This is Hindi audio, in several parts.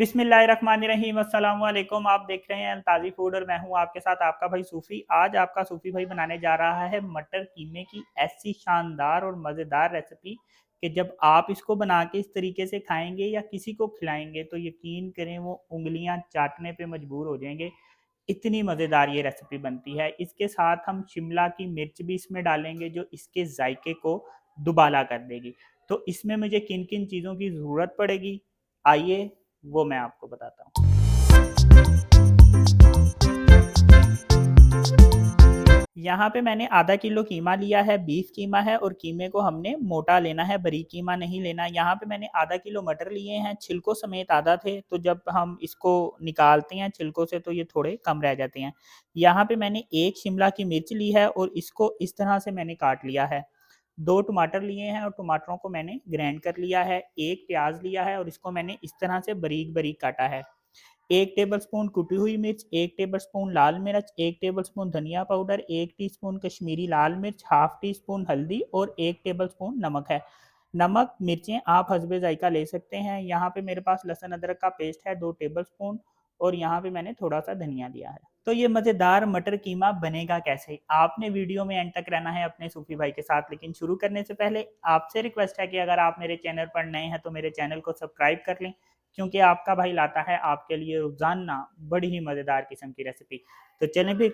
बिस्मिल्लाहिर्रहमानिर्रहीम अस्सलाम वालेकुम। आप देख रहे हैं ताज़ी फूड और मैं हूं आपके साथ आपका भाई सूफ़ी। आज आपका सूफ़ी भाई बनाने जा रहा है मटर कीमे की ऐसी शानदार और मज़ेदार रेसिपी कि जब आप इसको बना के इस तरीके से खाएंगे या किसी को खिलाएंगे तो यकीन करें वो उंगलियां चाटने पे मजबूर हो जाएंगे। इतनी मज़ेदार ये रेसिपी बनती है। इसके साथ हम शिमला की मिर्च भी इसमें डालेंगे जो इसके जायके को दुबाला कर देगी। तो इसमें मुझे किन किन चीज़ों की ज़रूरत पड़ेगी, आइए वो मैं आपको बताता हूँ। यहाँ पे मैंने आधा किलो कीमा लिया है, बीफ कीमा है और कीमे को हमने मोटा लेना है, बारीक कीमा नहीं लेना। यहाँ पे मैंने आधा किलो मटर लिए हैं, छिलकों समेत आधा थे, तो जब हम इसको निकालते हैं छिलकों से तो ये थोड़े कम रह जाते हैं। यहाँ पे मैंने एक शिमला की मिर्च ली है और इसको इस तरह से मैंने काट लिया है। दो टमाटर लिए हैं और टमाटरों को मैंने ग्राइंड कर लिया है। एक प्याज लिया है और इसको मैंने इस तरह से बारीक बारीक काटा है। 1 टेबलस्पून कुटी हुई मिर्च, 1 टेबलस्पून लाल मिर्च, 1 टेबलस्पून धनिया पाउडर, 1 टीस्पून कश्मीरी लाल मिर्च, हाफ टी स्पून हल्दी और 1 टेबलस्पून नमक है। नमक, मिर्चें आप हस्बे जायका ले सकते हैं। यहाँ पे मेरे पास लहसुन अदरक का पेस्ट है 2 टेबलस्पून और यहाँ पे मैंने थोड़ा-सा धनिया लिया है। तो ये मज़ेदार मटर कीमा बनेगा कैसे? आपने वीडियो में एंड तक रहना है अपने सूफ़ी भाई के साथ। लेकिन शुरू करने से पहले आपसे रिक्वेस्ट है कि अगर आप मेरे चैनल पर नए हैं तो मेरे चैनल को सब्सक्राइब कर लें, क्योंकि आपका भाई लाता है आपके लिए रोजाना बड़ी ही मज़ेदार किस्म की रेसिपी। तो चलें फिर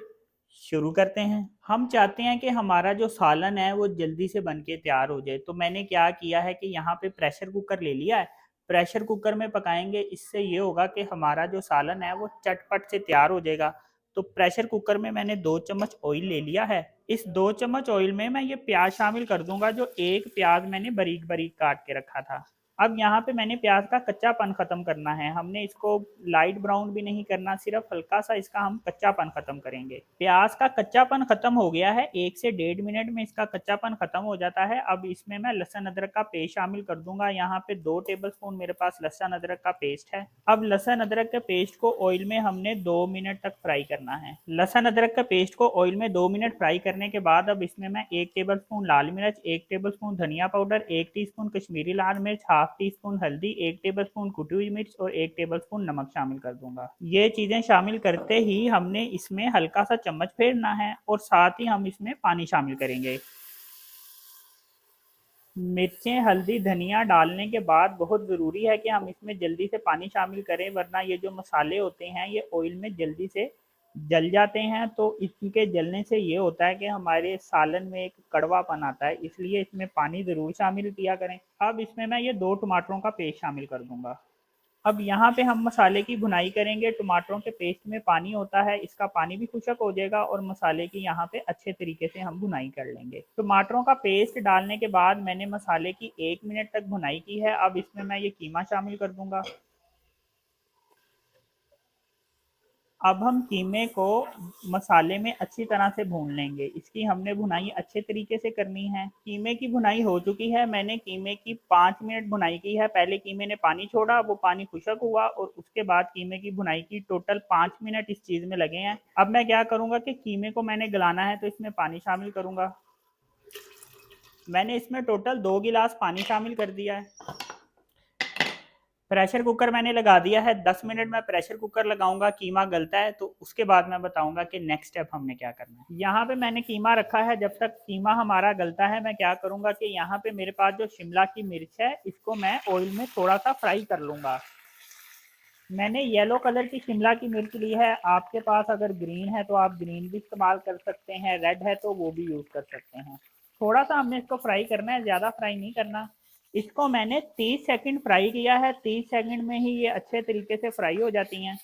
शुरू करते हैं। हम चाहते हैं कि हमारा जो सालन है वो जल्दी से बन के तैयार हो जाए, तो मैंने क्या किया है कि यहाँ पे प्रेशर कुकर ले लिया है। प्रेशर कुकर में पकाएंगे, इससे ये होगा कि हमारा जो सालन है वो चटपट से तैयार हो जाएगा। तो प्रेशर कुकर में मैंने 2 चम्मच ऑयल ले लिया है। इस 2 चम्मच ऑयल में मैं ये प्याज शामिल कर दूंगा, जो एक प्याज मैंने बारीक बारीक काट के रखा था। अब यहाँ पे मैंने प्याज का कच्चापन खत्म करना है। हमने इसको लाइट ब्राउन भी नहीं करना, सिर्फ हल्का सा इसका हम कच्चापन खत्म करेंगे। प्याज का कच्चापन खत्म हो गया है, 1 से 1.5 मिनट में इसका कच्चापन खत्म हो जाता है। अब इसमें मैं लहसुन अदरक का पेस्ट शामिल कर दूंगा। यहाँ पे 2 टेबलस्पून मेरे पास लहसुन अदरक का पेस्ट है। अब लहसुन अदरक के पेस्ट को ऑयल में हमने 2 मिनट तक फ्राई करना है। लहसुन अदरक के पेस्ट को ऑयल में 2 मिनट फ्राई करने के बाद अब इसमें मैं 1 टेबलस्पून लाल मिर्च, 1 टेबलस्पून धनिया पाउडर, 1 टीस्पून कश्मीरी लाल मिर्च, हाफ टी स्पून हल्दी, 1 टेबलस्पून कुटी हुई मिर्च और 1 टेबलस्पून नमक शामिल कर दूंगा। ये चीजें शामिल करते ही हमने इसमें हल्का सा चम्मच फेरना है और साथ ही हम इसमें पानी शामिल करेंगे। मिर्चें, हल्दी, धनिया डालने के बाद बहुत ज़रूरी है कि हम इसमें जल्दी से पानी शामिल करें, वरना ये जो मसाले होते हैं ये ऑयल में जल्दी से जल जाते हैं। तो इनके जलने से ये होता है कि हमारे सालन में एक कड़वापन आता है, इसलिए इसमें पानी ज़रूर शामिल किया करें। अब इसमें मैं ये 2 टमाटरों का पेस्ट शामिल कर दूंगा। अब यहाँ पे हम मसाले की भुनाई करेंगे। टमाटरों के पेस्ट में पानी होता है, इसका पानी भी खुशक हो जाएगा और मसाले की यहाँ पे अच्छे तरीके से हम भुनाई कर लेंगे। टमाटरों का पेस्ट डालने के बाद मैंने मसाले की 1 मिनट तक भुनाई की है। अब इसमें मैं ये कीमा शामिल कर दूंगा। अब हम कीमे को मसाले में अच्छी तरह से भून लेंगे। इसकी हमने भुनाई अच्छे तरीके से करनी है। कीमे की भुनाई हो चुकी है। मैंने कीमे की 5 मिनट भुनाई की है। पहले कीमे ने पानी छोड़ा, वो पानी खुशक हुआ और उसके बाद कीमे की भुनाई की। टोटल 5 मिनट इस चीज़ में लगे हैं। अब मैं क्या करूँगा कि कीमे को मैंने गलाना है तो इसमें पानी शामिल करूँगा। मैंने इसमें टोटल 2 गिलास पानी शामिल कर दिया है। प्रेशर कुकर मैंने लगा दिया है। 10 मिनट में प्रेशर कुकर लगाऊंगा, कीमा गलता है तो उसके बाद मैं बताऊंगा कि नेक्स्ट स्टेप हमने क्या करना है। यहाँ पे मैंने कीमा रखा है। जब तक कीमा हमारा गलता है मैं क्या करूंगा कि यहाँ पे मेरे पास जो शिमला की मिर्च है इसको मैं ऑयल में थोड़ा सा फ्राई कर लूंगा। मैंने येलो कलर की शिमला की मिर्च ली है। आपके पास अगर ग्रीन है तो आप ग्रीन भी इस्तेमाल कर सकते हैं, रेड है तो वो भी यूज़ कर सकते हैं। थोड़ा सा हमने इसको फ्राई करना है, ज़्यादा फ्राई नहीं करना। इसको मैंने 30 सेकंड फ्राई किया है। 30 सेकंड में ही ये अच्छे तरीके से फ्राई हो जाती हैं।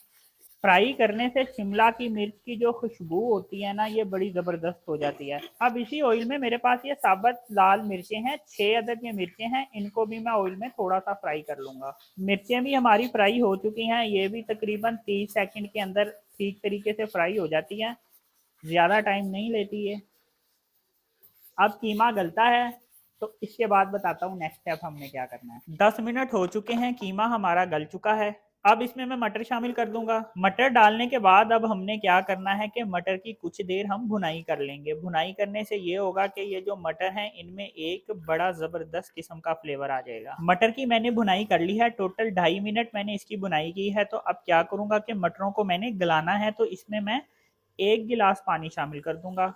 फ्राई करने से शिमला की मिर्च की जो खुशबू होती है ना, ये बड़ी ज़बरदस्त हो जाती है। अब इसी ऑयल में मेरे पास ये साबुत लाल मिर्चें हैं, 6 अदद ये मिर्चें हैं। इनको भी मैं ऑयल में थोड़ा सा फ्राई कर लूँगा। मिर्चें भी हमारी फ्राई हो चुकी हैं। ये भी तकरीबन 30 सेकंड के अंदर ठीक तरीके से फ्राई हो जाती हैं, ज़्यादा टाइम नहीं लेती है। अब कीमा गलता है तो इसके बाद बताता हूँ नेक्स्ट स्टेप हमने क्या करना है। 10 मिनट हो चुके हैं, कीमा हमारा गल चुका है। अब इसमें मैं मटर शामिल कर दूंगा। मटर डालने के बाद अब हमने क्या करना है कि मटर की कुछ देर हम भुनाई कर लेंगे। भुनाई करने से ये होगा कि ये जो मटर हैं इनमें एक बड़ा ज़बरदस्त किस्म का फ्लेवर आ जाएगा। मटर की मैंने भुनाई कर ली है, टोटल 2.5 मिनट मैंने इसकी भुनाई की है। तो अब क्या करूंगा कि मटरों को मैंने गलाना है, तो इसमें मैं 1 गिलास पानी शामिल कर दूंगा।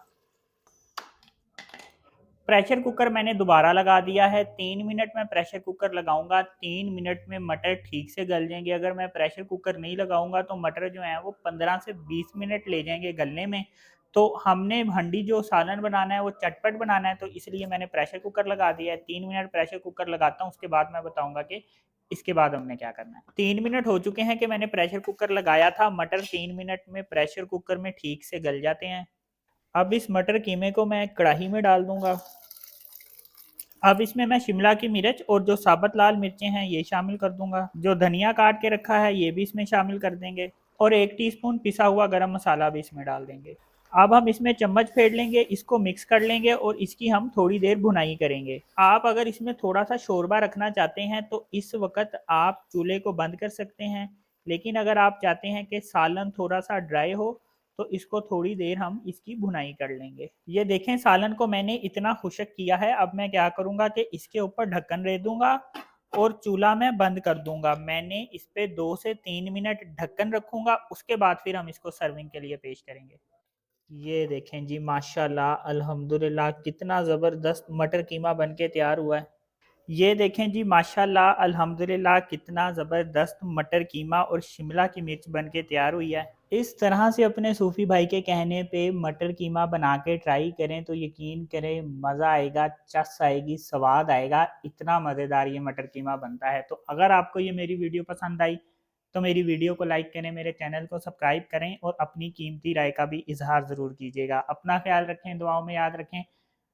प्रेशर कुकर मैंने दोबारा लगा दिया है। 3 मिनट में प्रेशर कुकर लगाऊंगा, 3 मिनट में मटर ठीक से गल जाएंगे। अगर मैं प्रेशर कुकर नहीं लगाऊंगा तो मटर जो है वो 15 से 20 मिनट ले जाएंगे गलने में। तो हमने हंडी जो सालन बनाना है वो चटपट बनाना है, तो इसलिए मैंने प्रेशर कुकर लगा दिया है। 3 मिनट प्रेशर कुकर लगाता हूँ, उसके बाद मैं बताऊंगा कि इसके बाद हमने क्या करना है। 3 मिनट हो चुके हैं कि मैंने प्रेशर कुकर लगाया था। मटर 3 मिनट में प्रेशर कुकर में ठीक से गल जाते हैं। अब इस मटर कीमे को मैं कढ़ाई में डाल दूंगा। अब इसमें मैं शिमला की मिर्च और जो साबुत लाल मिर्चें हैं ये शामिल कर दूंगा। जो धनिया काट के रखा है ये भी इसमें शामिल कर देंगे, और 1 टीस्पून पिसा हुआ गरम मसाला भी इसमें डाल देंगे। अब हम इसमें चम्मच फेर लेंगे, इसको मिक्स कर लेंगे और इसकी हम थोड़ी देर भुनाई करेंगे। आप अगर इसमें थोड़ा सा शोरबा रखना चाहते हैं तो इस वक्त आप चूल्हे को बंद कर सकते हैं, लेकिन अगर आप चाहते हैं कि सालन थोड़ा सा ड्राई हो तो इसको थोड़ी देर हम इसकी भुनाई कर लेंगे। ये देखें सालन को मैंने इतना खुश्क किया है। अब मैं क्या करूंगा कि इसके ऊपर ढक्कन रख दूंगा और चूल्हा मैं बंद कर दूंगा। मैंने इस पे 2 से 3 मिनट ढक्कन रखूंगा, उसके बाद फिर हम इसको सर्विंग के लिए पेश करेंगे। ये देखें जी, माशाल्लाह अल्हम्दुलिल्लाह कितना ज़बरदस्त मटर कीमा बन के तैयार हुआ है। ये देखें जी, माशाल्लाह अल्हम्दुलिल्लाह कितना ज़बरदस्त मटर कीमा और शिमला की मिर्च बन के तैयार हुई है। इस तरह से अपने सूफ़ी भाई के कहने पे मटर कीमा बना के ट्राई करें तो यकीन करें मज़ा आएगा, चस आएगी, स्वाद आएगा। इतना मज़ेदार ये मटर कीमा बनता है। तो अगर आपको ये मेरी वीडियो पसंद आई तो मेरी वीडियो को लाइक करें, मेरे चैनल को सब्सक्राइब करें और अपनी कीमती राय का भी इजहार ज़रूर कीजिएगा। अपना ख्याल रखें, दुआओं में याद रखें।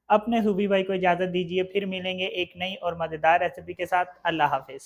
अपने सूफी भाई को इजाज़त दीजिए, फिर मिलेंगे एक नई और मज़ेदार रेसिपी के साथ। अल्लाह हाफिज़।